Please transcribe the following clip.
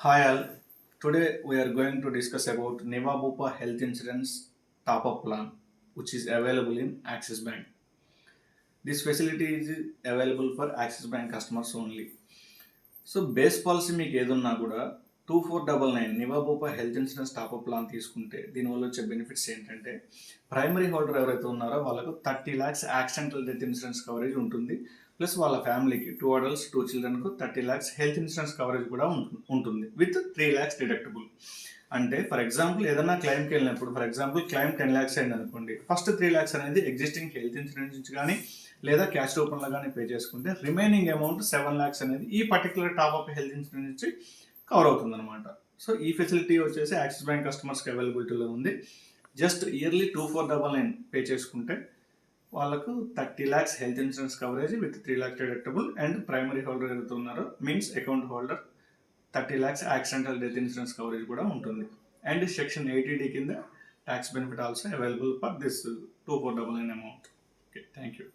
Hi all. Today we are going to discuss about Niva Bupa Health Insurance Top-up Plan, which is available in Axis Bank. This facility is available for Axis Bank customers only. So base policy మీకు ఏదున్నా కూడా 2499 నివాబోపా health insurance top-up plan తీసుకుంటే దీనివల్ల వచ్చే benefits ఏంటంటే primary holder ఎవరైతే ఉన్నారో వాళ్ళకు 30 lakhs accidental death insurance coverage ఉంటుంది. ప్లస్ వాళ్ళ ఫ్యామిలీకి 2 adults 2 childrenకు 30 lakhs health insurance coverage కూడా ఉంటుంది విత్ 3 lakhs డిడక్టబుల్. అంటే ఫర్ ఎగ్జాంపుల్ ఏదైనా క్లైమ్కి వెళ్ళినప్పుడు ఫర్ ఎగ్జాంపుల్ క్లైమ్ 10 lakhs అయింది అనుకోండి, ఫస్ట్ 3 lakhs అనేది ఎగ్జిస్టింగ్ హెల్త్ ఇన్సూరెన్స్ నుంచి కానీ లేదా క్యాష్ రూపంలో కానీ పే చేసుకుంటే రిమైనింగ్ అమౌంట్ 7 lakhs అనేది ఈ పర్టికులర్ టాప్అప్ హెల్త్ ఇన్సూరెన్స్ నుంచి కవర్ అవుతుంది అనమాట. సో ఈ ఫెసిలిటీ వచ్చేసి యాక్సిస్ బ్యాంక్ కస్టమర్స్కి అవైలబిలిటీలో ఉంది. జస్ట్ ఇయర్లీ 2499 పే చేసుకుంటే వాళ్ళకు 30 lakhs health insurance coverage with 3 lakhs deductible and primary holder ఎవరైతే ఉన్నారో means account holder 30 lakhs accidental death insurance coverage కూడా ఉంటుంది. అండ్ సెక్షన్ 80D కింద tax benefit also available for this 2499 amount. Okay, thank you.